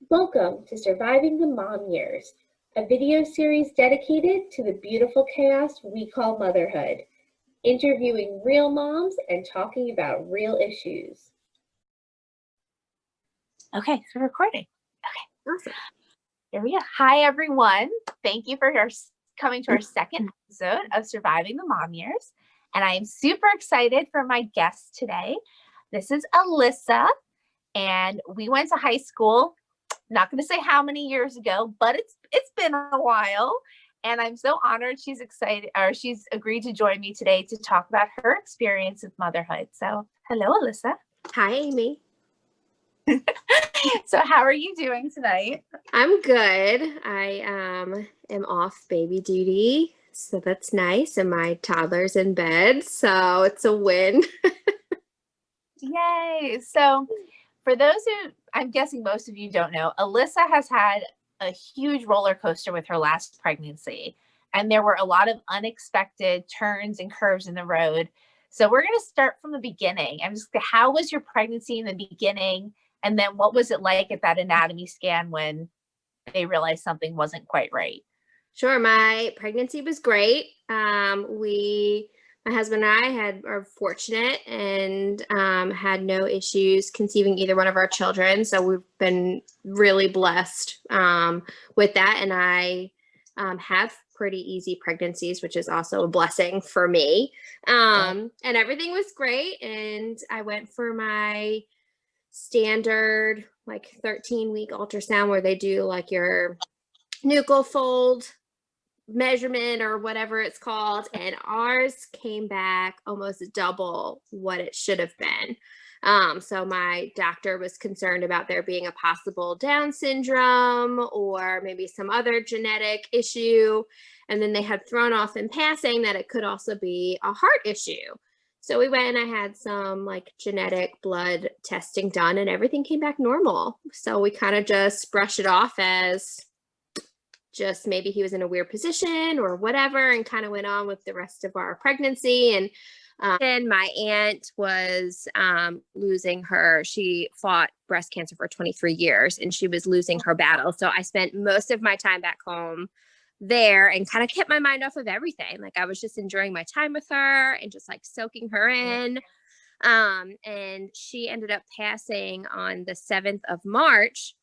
Welcome to Surviving the Mom Years, a video series dedicated to the beautiful chaos we call motherhood, interviewing real moms and talking about real issues. Okay, so recording. Okay, Awesome. Here we go. Hi, everyone. Thank you for coming to our second episode of Surviving the Mom Years. And I am super excited for my guest today. This is Alyssa, and we went to high school. Not going to say how many years ago, but it's been a while. And I'm so honored she's agreed to join me today to talk about her experience with motherhood. So hello, Alyssa. Hi, Amy. So how are you doing tonight? I'm good. I am off baby duty, so that's nice. And my toddler's in bed, so it's a win. Yay. So for those who, I'm guessing most of you don't know, Alyssa has had a huge roller coaster with her last pregnancy. And there were a lot of unexpected turns and curves in the road. So we're going to start from the beginning. How was your pregnancy in the beginning? And then what was it like at that anatomy scan when they realized something wasn't quite right? Sure. My pregnancy was great. My husband and I are fortunate and had no issues conceiving either one of our children. So we've been really blessed with that. And I have pretty easy pregnancies, which is also a blessing for me. And everything was great. And I went for my standard 13-week ultrasound where they do like your nuchal fold measurement or whatever it's called, and ours came back almost double what it should have been. So my doctor was concerned about there being a possible Down syndrome or maybe some other genetic issue, and then they had thrown off in passing that it could also be a heart issue. So we went and I had some genetic blood testing done and everything came back normal. So we kind of just brushed it off as just maybe he was in a weird position or whatever, and kind of went on with the rest of our pregnancy. And then my aunt was she fought breast cancer for 23 years and she was losing her battle. So I spent most of my time back home there and kind of kept my mind off of everything. I was just enjoying my time with her and just soaking her in. And she ended up passing on the 7th of March.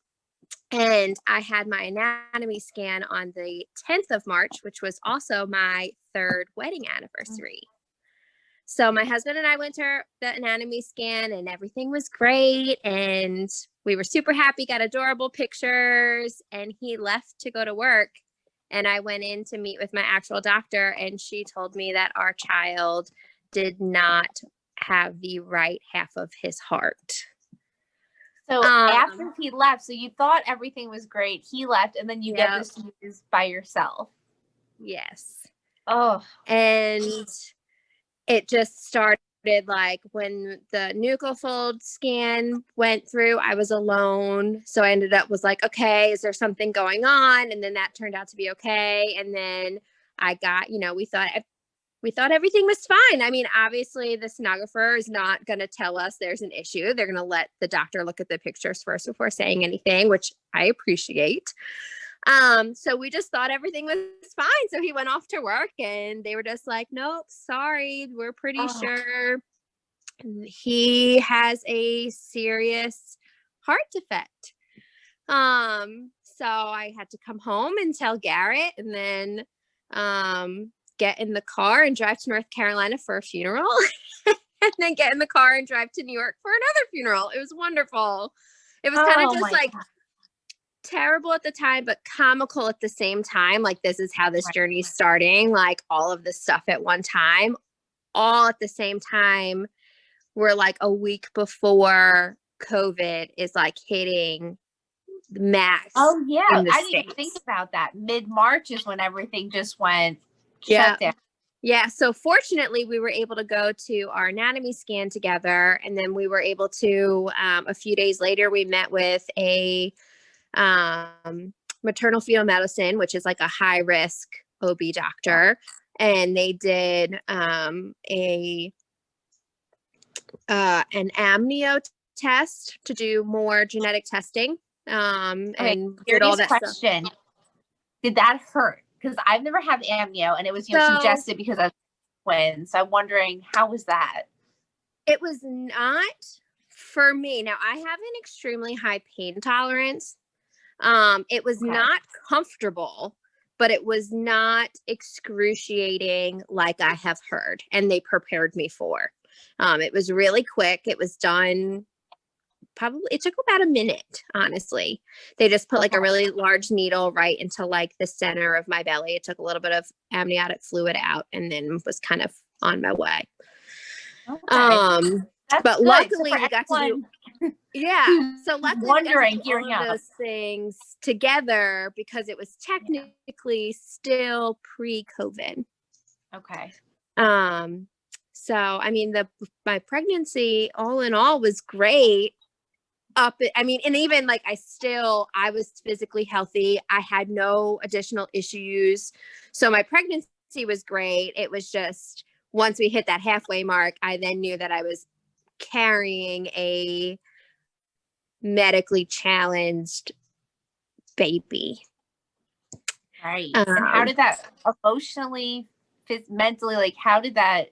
And I had my anatomy scan on the 10th of March, which was also my 3rd wedding anniversary. So my husband and I went to the anatomy scan and everything was great. And we were super happy, got adorable pictures, and he left to go to work. And I went in to meet with my actual doctor, and she told me that our child did not have the right half of his heart. So after he left, so you thought everything was great. He left, and then you get this news by yourself. Yes. Oh. And it just started when the nuchal fold scan went through, I was alone. So I ended up okay, is there something going on? And then that turned out to be okay. And then I got, we thought everything was fine. I mean, obviously the sonographer is not going to tell us there's an issue. They're going to let the doctor look at the pictures first before saying anything, which I appreciate. So we just thought everything was fine. So he went off to work and they were just nope, sorry. We're pretty sure he has a serious heart defect. So I had to come home and tell Garrett, and then, get in the car and drive to North Carolina for a funeral and then get in the car and drive to New York for another funeral. It was wonderful. It was kind of just terrible at the time, but comical at the same time. This is how this journey is starting, all of this stuff at one time, all at the same time. We're a week before COVID is hitting the max. Oh yeah. I didn't States. even think about that. Mid-March is when everything just went shut down. Yeah. So fortunately we were able to go to our anatomy scan together. And then we were able to, a few days later, we met with a maternal fetal medicine, which is a high risk OB doctor. And they did an amnio test to do more genetic testing and did Serious all that stuff. question. Did that hurt? Because I've never had amnio, and it was suggested because I was twins. So I'm wondering, how was that? It was not for me. Now, I have an extremely high pain tolerance. It was not comfortable, but it was not excruciating like I have heard, and they prepared me for. It was really quick. It was done probably, it took about a minute, honestly. They just put like a really large needle right into like the center of my belly. It took a little bit of amniotic fluid out and then was kind of on my way. But luckily we got to do, so luckily we got to do all of those things together because it was technically still pre-COVID. So I mean, my pregnancy all in all was great. And even like I was physically healthy. I had no additional issues. So my pregnancy was great. It was just once we hit that halfway mark, I then knew that I was carrying a medically challenged baby. Right. And how did that emotionally, mentally, like how did that,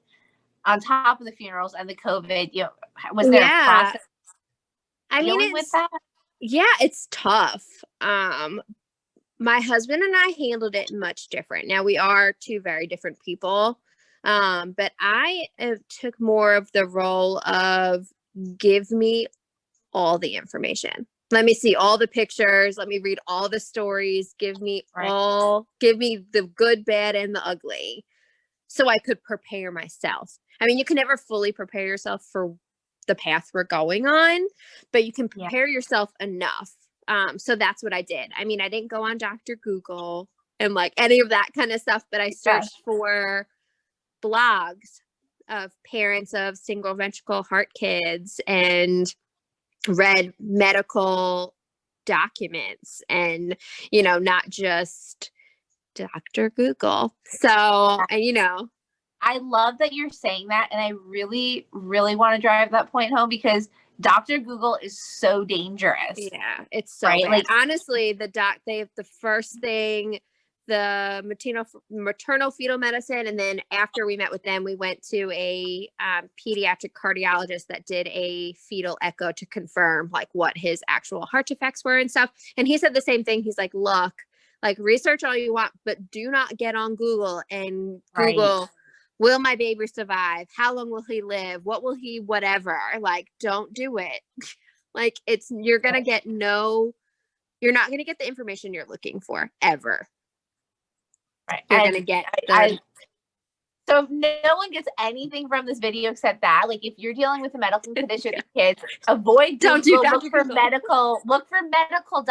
on top of the funerals and the COVID, was there a process? I mean, with that? Yeah, it's tough. My husband and I handled it much different. Now we are two very different people. But I took more of the role of give me all the information. Let me see all the pictures. Let me read all the stories. Give me the good, bad, and the ugly so I could prepare myself. I mean, you can never fully prepare yourself for the path we're going on, but you can prepare yourself enough. So that's what I did. I mean, I didn't go on Dr. Google and like any of that kind of stuff, but I searched for blogs of parents of single ventricle heart kids and read medical documents and, not just Dr. Google. So, and I love that you're saying that. And I really, really want to drive that point home because Dr. Google is so dangerous. Yeah, it's so bad. Like, honestly, the first thing, the maternal fetal medicine. And then after we met with them, we went to a pediatric cardiologist that did a fetal echo to confirm like what his actual heart defects were and stuff. And he said the same thing. He's like, look, like research all you want, but do not get on Google and Google, will my baby survive? How long will he live? What will he, whatever, like, don't do it. Like you're not going to get the information you're looking for ever. Right. You're going to get so if no one gets anything from this video except that, like if you're dealing with a medical condition with kids, avoid Google, look for medical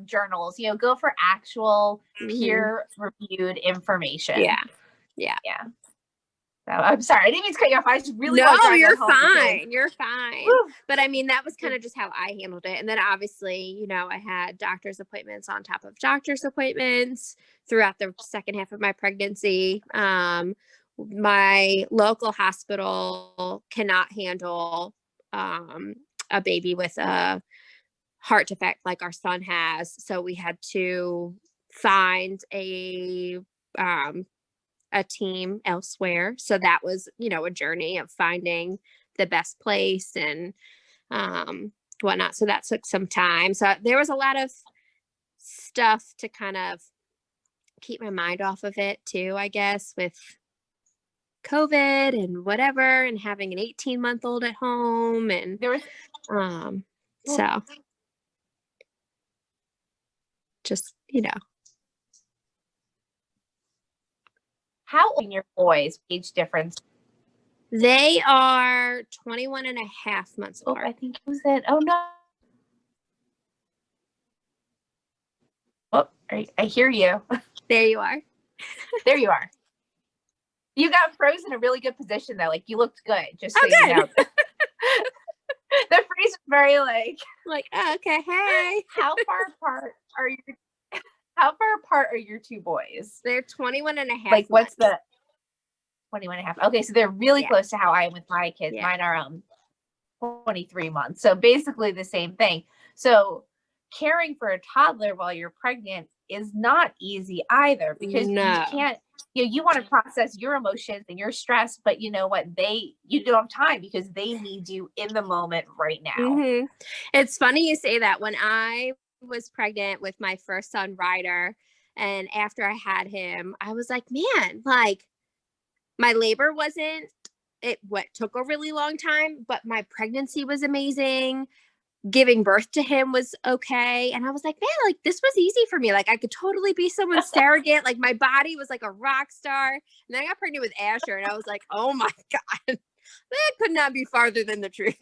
journals, go for actual peer reviewed information. Yeah. So I'm sorry, I didn't mean to cut you off. I just really you're fine. You're fine. Woo. But I mean, that was kind of just how I handled it. And then obviously, I had doctor's appointments on top of doctor's appointments throughout the second half of my pregnancy. My local hospital cannot handle a baby with a heart defect like our son has. So we had to find a team elsewhere. So that was, a journey of finding the best place and whatnot. So that took some time. So there was a lot of stuff to kind of keep my mind off of it too, I guess, with COVID and whatever, and having an 18-month-old at home. And there was, so just, How old are your boys? Age difference? They are 21 and a half months apart. I think it was it. Oh no. Oh, I hear you. There you are. There you are. You got frozen in a really good position though. Like you looked good. Just so you know. The freeze was very like oh, okay. Hey. How far apart are your two boys? They're 21 and a half. Like what's the 21 and a half? Okay, so they're really close to how I am with my kids. Mine are 23 months. So basically the same thing. So caring for a toddler while you're pregnant is not easy either, because you can't, you want to process your emotions and your stress, but you know what, you don't have time because they need you in the moment right now. It's funny you say that. When I was pregnant with my first son, Ryder, and after I had him, I was like, man, like my labor took a really long time, but my pregnancy was amazing. Giving birth to him was okay. And I was like, man, like this was easy for me. Like I could totally be someone's surrogate. Like my body was like a rock star. And then I got pregnant with Asher and I was like, oh my God, that could not be farther than the truth.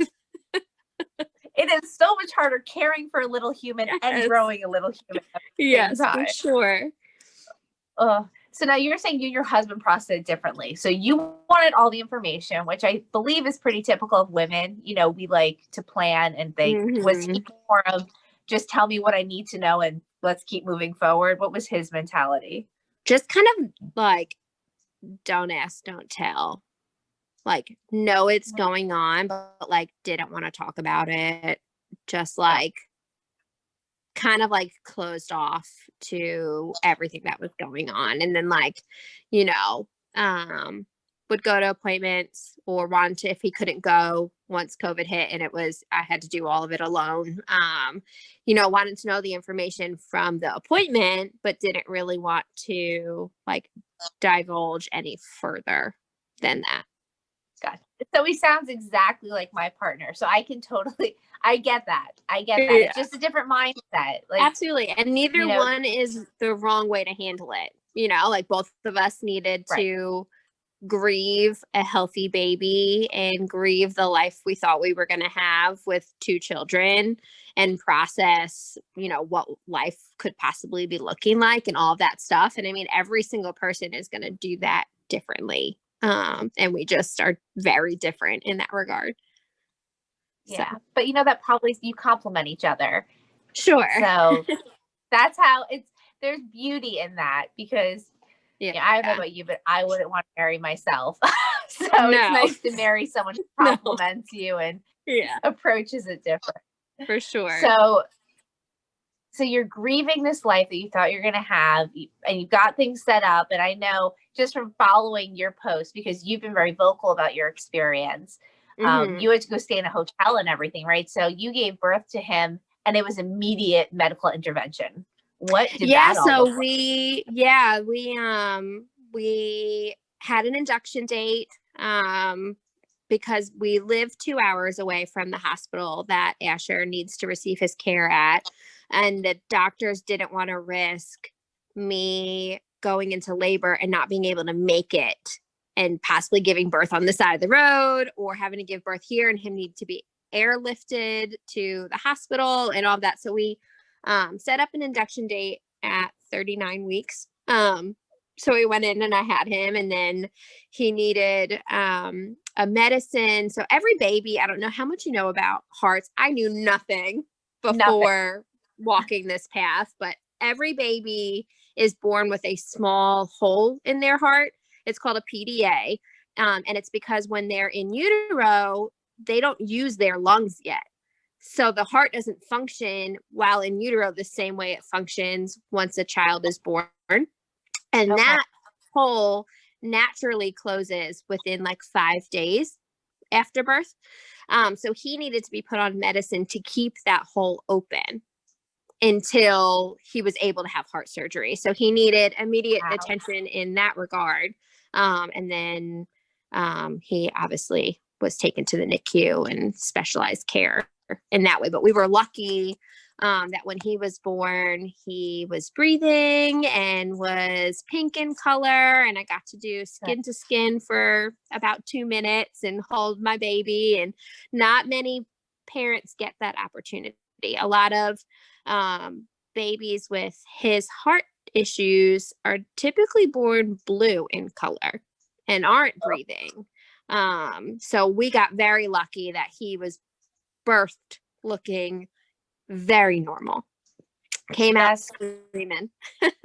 It is so much harder caring for a little human and growing a little human at the same time. For sure. So now you're saying you and your husband processed it differently. So you wanted all the information, which I believe is pretty typical of women. You know, we like to plan, and was he more of just tell me what I need to know and let's keep moving forward? What was his mentality? Just kind of like, don't ask, don't tell. Like, know it's going on, but like didn't want to talk about it. Just like kind of like closed off to everything that was going on. And then like, you know, would go to appointments or wanted to, if he couldn't go once COVID hit and I had to do all of it alone, you know, wanted to know the information from the appointment, but didn't really want to like divulge any further than that. Gotcha. So he sounds exactly like my partner. So I get that. Yeah. It's just a different mindset. Like, absolutely. And neither one is the wrong way to handle it. You know, like both of us needed to grieve a healthy baby and grieve the life we thought we were going to have with 2 children and process, you know, what life could possibly be looking like and all of that stuff. And I mean, every single person is going to do that differently. And we just are very different in that regard. Yeah. So. But you know, that probably you complement each other. Sure. So that's how there's beauty in that, because I don't know about you, but I wouldn't want to marry myself. So it's nice to marry someone who compliments you and approaches it different. For sure. So you're grieving this life that you thought you're going to have, and you've got things set up. And I know just from following your post, because you've been very vocal about your experience, you had to go stay in a hotel and everything, right? So you gave birth to him and it was immediate medical intervention. What did that all look like? We had an induction date because we live 2 hours away from the hospital that Asher needs to receive his care at. And the doctors didn't want to risk me going into labor and not being able to make it and possibly giving birth on the side of the road or having to give birth here and him need to be airlifted to the hospital and all of that. So we set up an induction date at 39 weeks. So we went in and I had him, and then he needed a medicine. So every baby, I don't know how much you know about hearts. I knew nothing before walking this path, but every baby is born with a small hole in their heart. It's called a PDA. And it's because when they're in utero, they don't use their lungs yet. So the heart doesn't function while in utero the same way it functions once a child is born. And that hole naturally closes within like 5 days after birth. So he needed to be put on medicine to keep that hole open until he was able to have heart surgery. So he needed immediate attention in that regard. And then he obviously was taken to the Nicu and specialized care in that way. But we were lucky that when he was born, he was breathing and was pink in color. And I got to do skin to skin for about 2 minutes and hold my baby. And not many parents get that opportunity. A lot of babies with his heart issues are typically born blue in color and aren't breathing. So we got very lucky that he was birthed looking very normal. Came out screaming.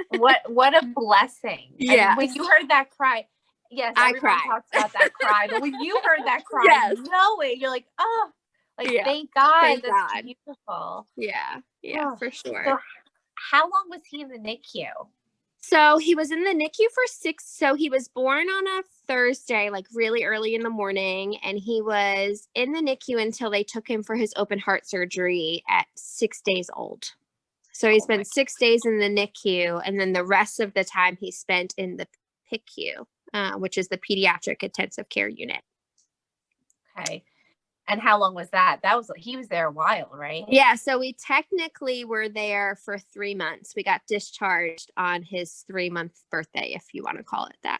What a blessing. Yeah. I mean, when you heard that cry, yes, I everyone cried. talks about that cry, but when you heard that cry, knowing you're like, oh, like thank God, thank that's God. beautiful. Yeah. Yeah, Oh, for sure. So how long was he in the NICU? So he was in the NICU for so he was born on a Thursday, like really early in the morning, and he was in the NICU until they took him for his open heart surgery at 6 days old. So he spent 6 days in the NICU, and then the rest of the time he spent in the PICU, which is the Pediatric Intensive Care Unit. Okay. And how long was that? He was there a while, right? Yeah, so we technically were there for 3 months. We got discharged on his 3-month birthday, if you want to call it that.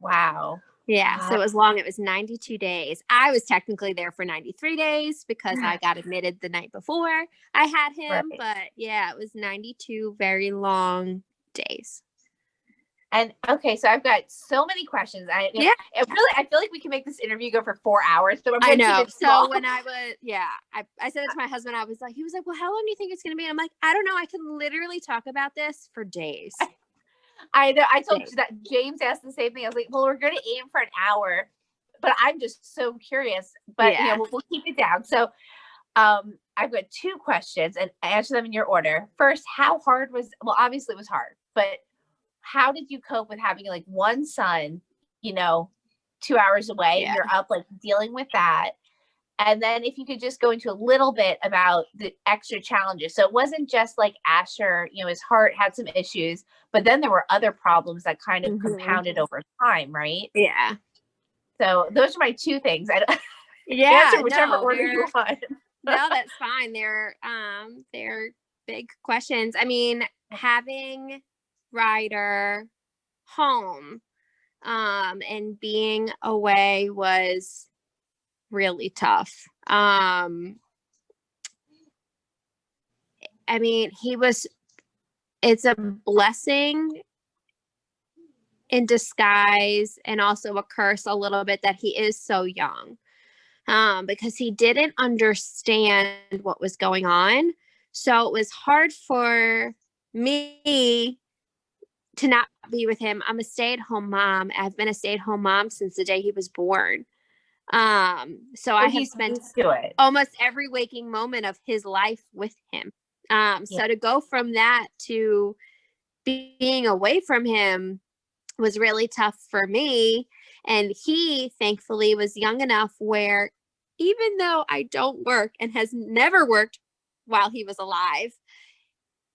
Wow. Yeah, so it was long. It was 92 days. I was technically there for 93 days because I got admitted the night before I had him. Right. But yeah, it was 92 very long days. And okay, so I've got so many questions. I feel like we can make this interview go for 4 hours. So I know. So when I said it to my husband, he was like, well, how long do you think it's going to be? And I'm like, I don't know. I can literally talk about this for days. I know. I told you that James asked the same thing. I was like, well, we're going to aim for an hour, but I'm just so curious. But we'll keep it down. So I've got 2 questions and answer them in your order. First, how hard obviously it was hard, but how did you cope with having like one son, 2 hours away and you're up like dealing with that? And then if you could just go into a little bit about the extra challenges. So it wasn't just like Asher, his heart had some issues, but then there were other problems that kind of compounded over time, right? Yeah. So those are my 2 things. Answer whichever order you want. No, that's fine. They're big questions. I mean, having Ryder home and being away was really tough. I mean, it's a blessing in disguise and also a curse a little bit that he is so young, because he didn't understand what was going on. So it was hard for me to not be with him. I'm a stay-at-home mom. I've been a stay-at-home mom since the day he was born. So I have spent almost every waking moment of his life with him. So to go from that to being away from him was really tough for me. And he thankfully was young enough where even though I don't work and has never worked while he was alive,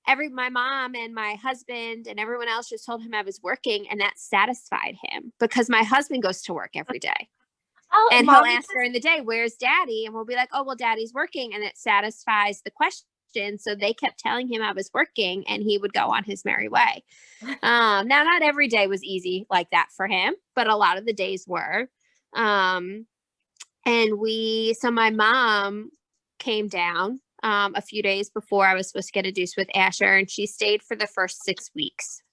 my mom and my husband and everyone else just told him I was working, and that satisfied him because my husband goes to work every day. Oh, and he'll ask during the day, where's daddy? And we'll be like, oh, well, daddy's working. And it satisfies the question. So they kept telling him I was working and he would go on his merry way. Now, not every day was easy like that for him, but a lot of the days were. So my mom came down a few days before I was supposed to get induced with Asher, and she stayed for the first 6 weeks.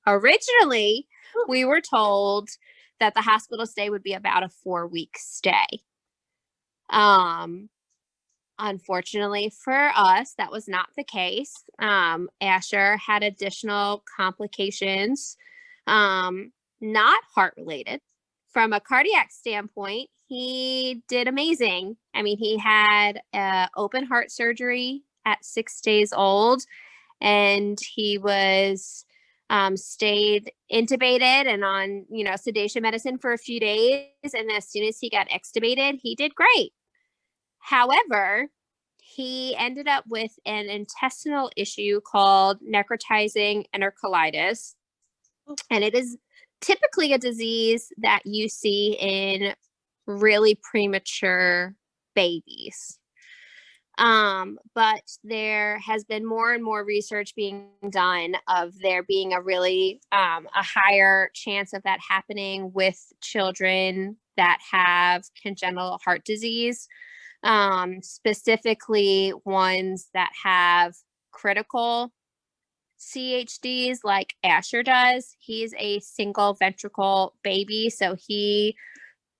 Originally, we were told that the hospital stay would be about a 4-week stay. Unfortunately for us, that was not the case. Asher had additional complications, not heart related. From a cardiac standpoint, he did amazing. I mean, he had open heart surgery at 6 days old, and he was stayed intubated and on, sedation medicine for a few days. And as soon as he got extubated, he did great. However, he ended up with an intestinal issue called necrotizing enterocolitis. And it is typically a disease that you see in really premature babies. But there has been more and more research being done of there being a really a higher chance of that happening with children that have congenital heart disease, specifically ones that have critical CHDs like Asher does. He's a single ventricle baby, so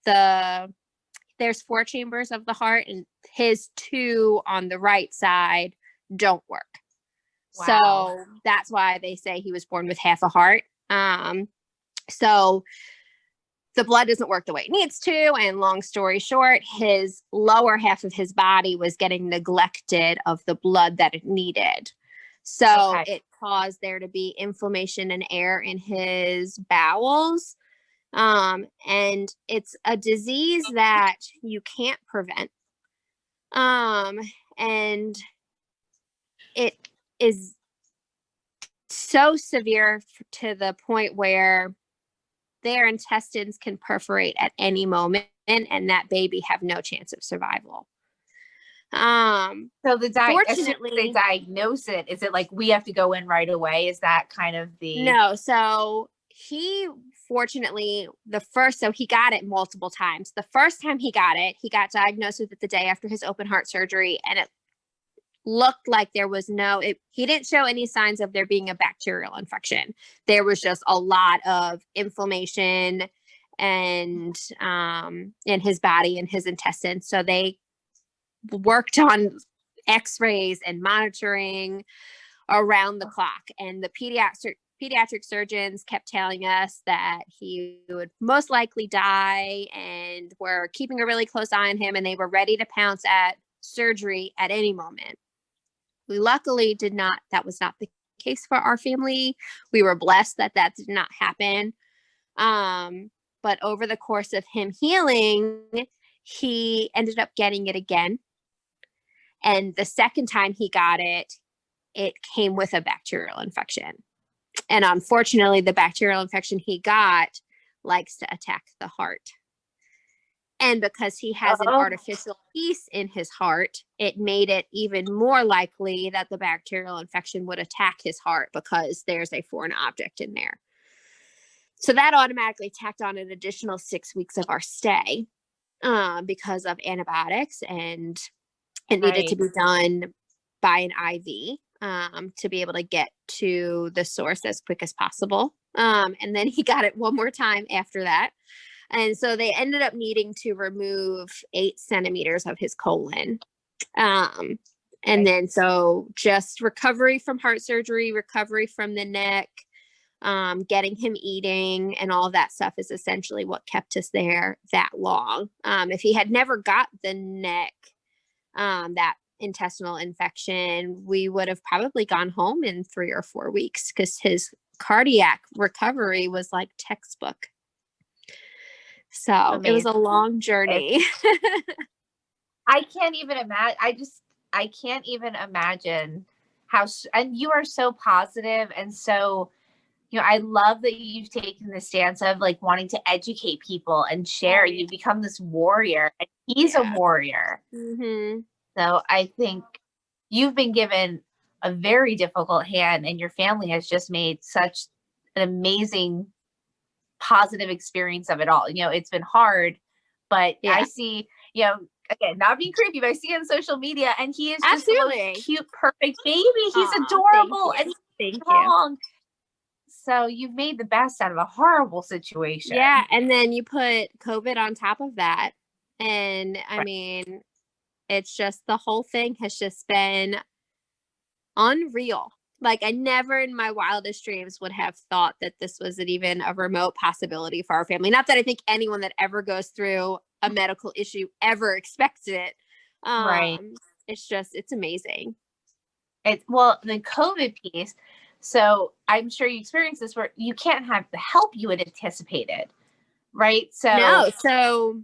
there's 4 chambers of the heart, and his 2 on the right side don't work. Wow. So that's why they say he was born with half a heart. So the blood doesn't work the way it needs to. And long story short, his lower half of his body was getting neglected of the blood that it needed. So it caused there to be inflammation and air in his bowels. And it's a disease that you can't prevent. And it is so severe to the point where their intestines can perforate at any moment, and that baby have no chance of survival. So fortunately, they diagnose it. Is it like we have to go in right away? Is that kind of the... No. So he fortunately, so he got it multiple times. The first time he got it, he got diagnosed with it the day after his open heart surgery, and it looked like there was he didn't show any signs of there being a bacterial infection. There was just a lot of inflammation and in his body and his intestines. So they worked on x-rays and monitoring around the clock. And the pediatric surgeons kept telling us that he would most likely die, and were keeping a really close eye on him, and they were ready to pounce at surgery at any moment. We luckily that was not the case for our family. We were blessed that did not happen. But over the course of him healing, he ended up getting it again. And the second time he got it, it came with a bacterial infection. And unfortunately, the bacterial infection he got likes to attack the heart. And because he has an artificial piece in his heart, it made it even more likely that the bacterial infection would attack his heart, because there's a foreign object in there. So that automatically tacked on an additional 6 weeks of our stay because of antibiotics, and it needed to be done by an IV to be able to get to the source as quick as possible. And then he got it one more time after that. And so they ended up needing to remove 8 centimeters of his colon. And then so just recovery from heart surgery, recovery from the neck, getting him eating and all of that stuff is essentially what kept us there that long. If he had never got the neck, that intestinal infection, we would have probably gone home in 3 or 4 weeks, because his cardiac recovery was like textbook. So amazing. It was a long journey. I can't even imagine. I can't even imagine how, and you are so positive. And so, I love that you've taken the stance of like wanting to educate people and share. You become this warrior, and he's a warrior. Mm-hmm. So I think you've been given a very difficult hand, and your family has just made such an amazing positive experience of it all. It's been hard, but I see, again, not being creepy, but I see on social media, and he is just the most cute, perfect baby. He's adorable and he's strong. So you've made the best out of a horrible situation. Yeah. And then you put COVID on top of that. And I mean, it's just, the whole thing has just been unreal. Like, I never in my wildest dreams would have thought that this was even a remote possibility for our family. Not that I think anyone that ever goes through a medical issue ever expects it. It's just, it's amazing. Well, the COVID piece. So I'm sure you experienced this where you can't have the help you had anticipated, right? So no, so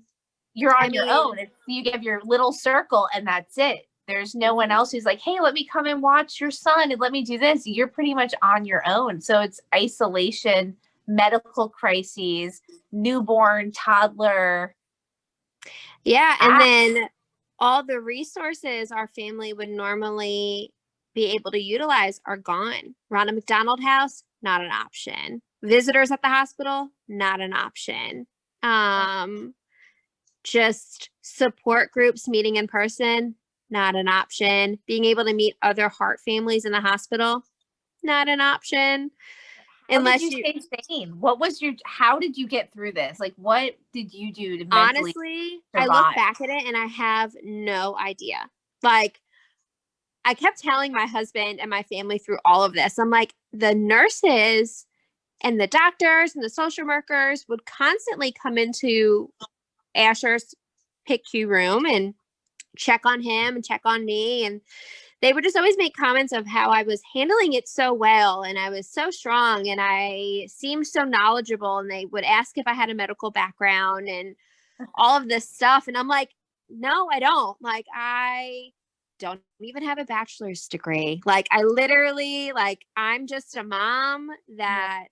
you're on your own. You have your little circle, and that's it. There's no one else who's like, hey, let me come and watch your son and let me do this. You're pretty much on your own. So it's isolation, medical crises, newborn, toddler. Yeah. And then all the resources our family would normally be able to utilize are gone. Ronald McDonald House, not an option. Visitors at the hospital, not an option. Just support groups meeting in person, not an option. Being able to meet other heart families in the hospital, not an option. Unless you stay sane. How did you get through this? Like, what did you do to mentally honestly survive? I look back at it and I have no idea. Like, I kept telling my husband and my family through all of this, I'm like, the nurses And the doctors and the social workers would constantly come into Asher's PICU room and check on him and check on me. And they would just always make comments of how I was handling it so well and I was so strong and I seemed so knowledgeable. And they would ask if I had a medical background and all of this stuff. And I'm like, no, I don't. Like, I don't even have a bachelor's degree. Like, I literally, like, I'm just a mom that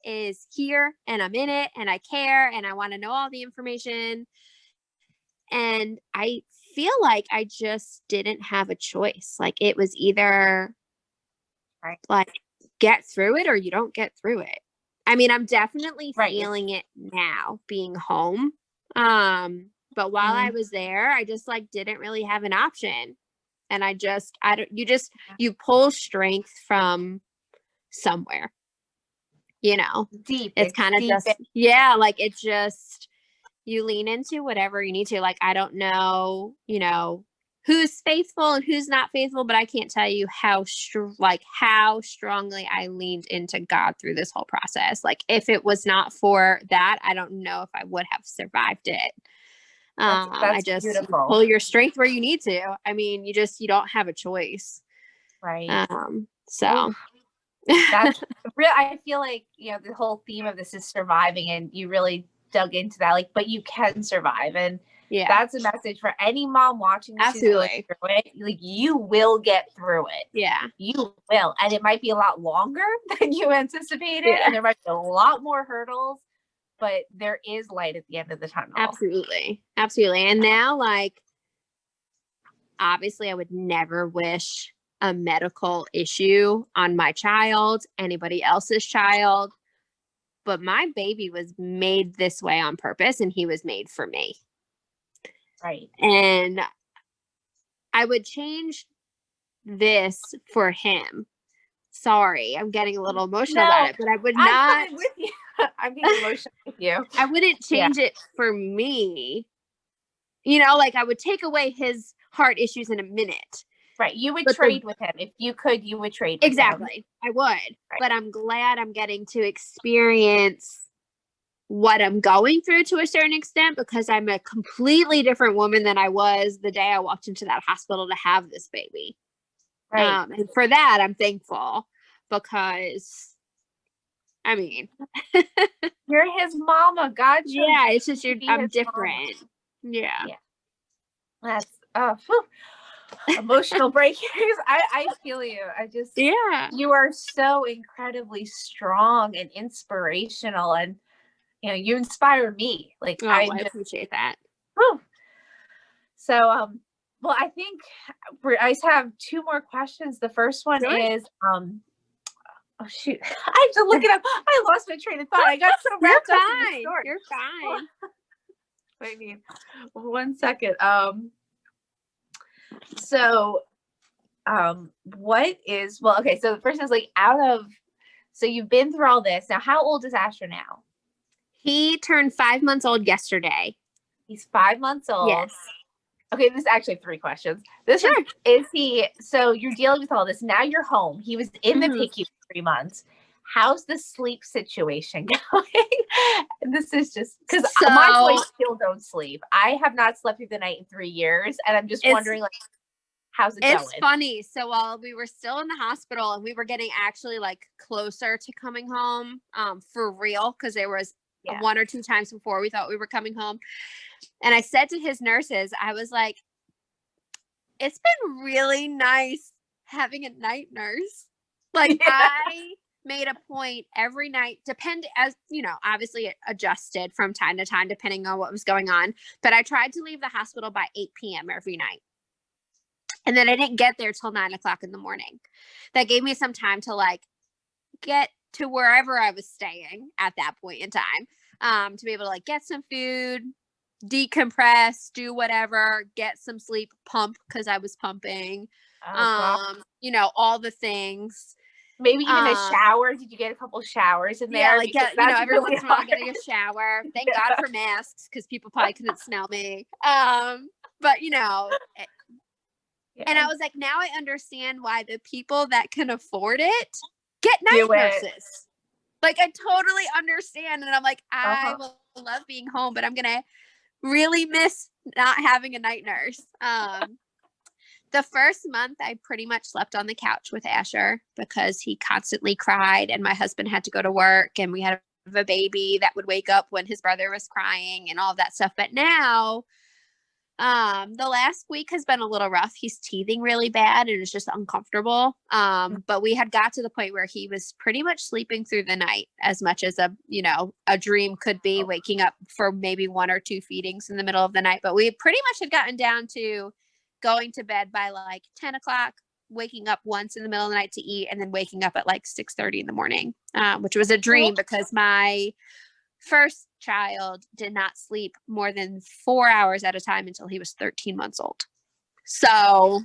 is here and I'm in it and I care and I want to know all the information. And I feel like I just didn't have a choice. Like, it was either like get through it or you don't get through it. I mean, I'm definitely feeling it now being home. But while I was there, I just like didn't really have an option. And you pull strength from somewhere, you know, it's kind of just, like it's just, you lean into whatever you need to. Like, I don't know, you know, who's faithful and who's not faithful, but I can't tell you how strongly I leaned into God through this whole process. Like, if it was not for that, I don't know if I would have survived it. That's beautiful. You pull your strength where you need to. I mean, you don't have a choice. Right. So that's real. I feel like, you know, the whole theme of this is surviving, and you really dug into that. Like, but you can survive. And that's a message for any mom watching this. Absolutely. Through it. Like, you will get through it. Yeah. You will. And it might be a lot longer than you anticipated. Yeah. And there might be a lot more hurdles. But there is light at the end of the tunnel. Absolutely. Absolutely. And now, like, obviously I would never wish a medical issue on my child, anybody else's child, but my baby was made this way on purpose and he was made for me. Right. And I would change this for him. Sorry, I'm getting a little emotional about it, but I would not. With you. I'm getting emotional with you. I wouldn't change it for me. You know, like, I would take away his heart issues in a minute. Right. You would trade with him. If you could, you would trade with him. I would. Right. But I'm glad I'm getting to experience what I'm going through to a certain extent, because I'm a completely different woman than I was the day I walked into that hospital to have this baby. Right. And for that, I'm thankful, because, I mean, you're his mama. God. Yeah, it's just I'm different. Yeah. That's emotional breakers. I feel you. I just you are so incredibly strong and inspirational, and you know, you inspire me. Like, I appreciate that. Whew. So well, I think I just have two more questions. The first one is oh shoot, I have to look it up. I lost my train of thought. I got so wrapped up in the story. You're fine. I mean, 1 second. So okay, so the first is like, so you've been through all this. Now, how old is Asher now? He turned 5 months old yesterday. He's 5 months old. Yes. Okay, this is actually 3 questions. This is he, so you're dealing with all this. Now you're home. He was in the PICU for 3 months. How's the sleep situation going? This is just because my boys still don't sleep. I have not slept through the night in 3 years. And I'm just wondering, like, how's it going? It's funny. So while we were still in the hospital and we were getting actually like closer to coming home for real, because there was 1 or 2 times before we thought we were coming home. And I said to his nurses, I was like, it's been really nice having a night nurse. Like, I made a point every night, as you know, obviously it adjusted from time to time depending on what was going on. But I tried to leave the hospital by 8 p.m. every night. And then I didn't get there till 9 o'clock in the morning. That gave me some time to like get to wherever I was staying at that point in time, to be able to like get some food, decompress, do whatever, get some sleep, pump, because I was pumping, you know, all the things. Maybe even a shower. Did you get a couple showers in there? Yeah, like, you know, every once in a while getting a shower. Thank God for masks, because people probably couldn't smell me. But you know, and I was like, now I understand why the people that can afford it get night nurses. Like, I totally understand. And I'm like, I Uh-huh. will love being home, but I'm going to really miss not having a night nurse. The first month, I pretty much slept on the couch with Asher because he constantly cried, and my husband had to go to work, and we had a baby that would wake up when his brother was crying and all of that stuff. But now, the last week has been a little rough. He's teething really bad and it's just uncomfortable. But we had got to the point where he was pretty much sleeping through the night as much as a dream could be, waking up for maybe 1 or 2 feedings in the middle of the night. But we pretty much had gotten down to going to bed by like 10 o'clock, waking up once in the middle of the night to eat, and then waking up at like 6:30 in the morning, which was a dream because my first child did not sleep more than 4 hours at a time until he was 13 months old. So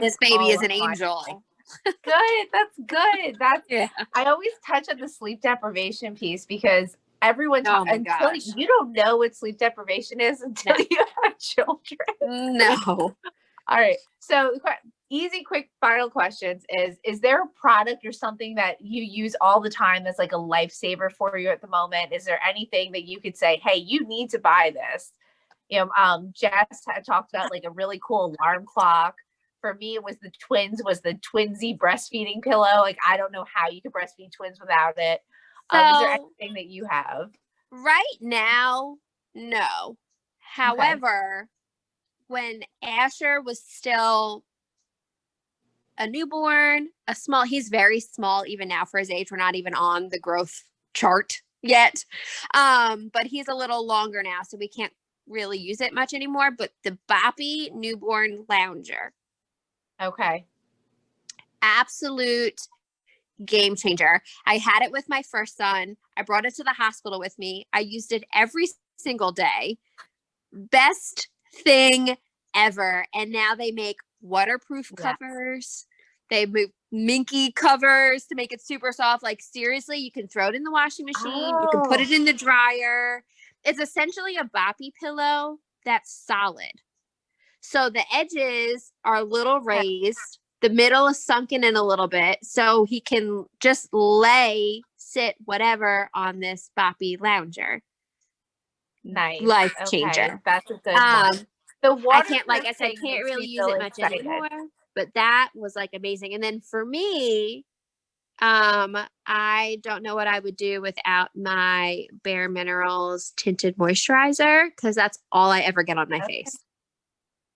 this baby is an angel. Good. That's good. Yeah. I always touch on the sleep deprivation piece because everyone until you don't know what sleep deprivation is until you have children. No. All right. So easy, quick final questions is there a product or something that you use all the time that's like a lifesaver for you at the moment? Is there anything that you could say, hey, you need to buy this? Jess had talked about like a really cool alarm clock. For me, it was the Twinsy breastfeeding pillow. Like, I don't know how you could breastfeed twins without it. Is there anything that you have? Right now, no. However, when Asher was still a newborn, he's very small even now for his age. We're not even on the growth chart yet. But he's a little longer now, so we can't really use it much anymore. But the Boppy newborn lounger. Okay. Absolute game changer. I had it with my first son. I brought it to the hospital with me. I used it every single day. Best thing ever. And now they make waterproof covers. They make minky covers to make it super soft. Like, seriously, you can throw it in the washing machine. You can put it in the dryer. It's essentially a Boppy pillow that's solid. So the edges are a little raised. The middle is sunken in a little bit. So he can just sit, whatever on this Boppy lounger. Nice. Life changer. That's a good one. The I can't really use it much anymore, but that was like amazing. And then for me, I don't know what I would do without my Bare Minerals tinted moisturizer, because that's all I ever get on my face.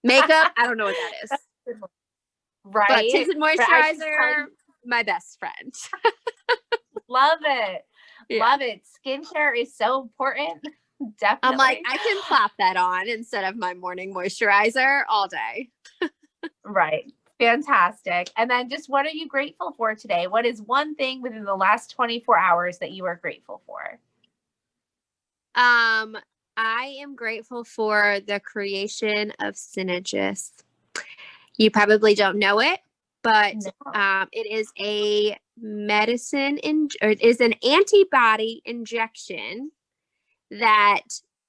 Makeup, I don't know what that is. Right. But tinted moisturizer, my best friend. Love it. Yeah. Love it. Skincare is so important. Definitely. I'm like, I can plop that on instead of my morning moisturizer all day. Right. Fantastic. And then just what are you grateful for today? What is one thing within the last 24 hours that you are grateful for? I am grateful for the creation of Synagis. You probably don't know it, but it is a medicine it is an antibody injection that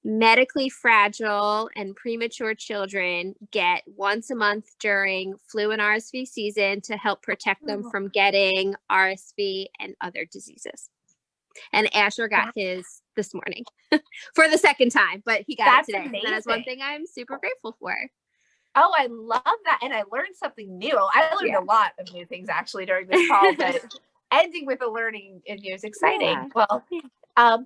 medically fragile and premature children get once a month during flu and RSV season to help protect them from getting RSV and other diseases. And Asher got his this morning for the second time, but he got it today. Amazing. That is one thing I'm super grateful for. Oh, I love that. And I learned something new. I learned a lot of new things actually during this call, but ending with a learning is exciting. Yeah. Well,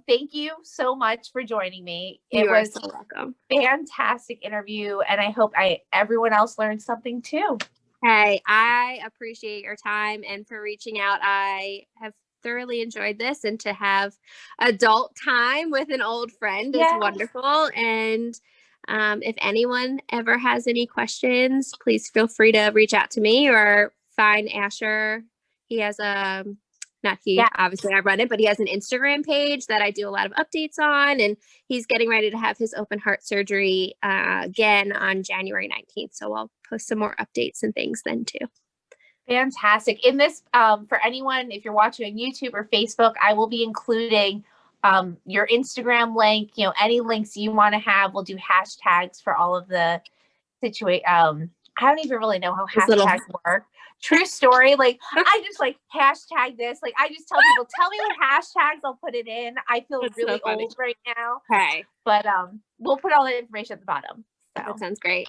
thank you so much for joining me. It was so welcome. Fantastic interview, and I hope everyone else learned something too. Hey, I appreciate your time and for reaching out. I have thoroughly enjoyed this, and to have adult time with an old friend is wonderful. And if anyone ever has any questions, please feel free to reach out to me or find Asher. He has obviously I run it, but he has an Instagram page that I do a lot of updates on, and he's getting ready to have his open heart surgery again on January 19th. So I'll post some more updates and things then too. Fantastic. In this, for anyone, if you're watching on YouTube or Facebook, I will be including your Instagram link, any links you want to have. We'll do hashtags for all of the I don't even really know how hashtags work. True story. Like, I just like hashtag this. Like, I just tell people, tell me what hashtags, I'll put it in. I feel That's really so funny. old right now. Okay. But we'll put all that information at the bottom. So That sounds great.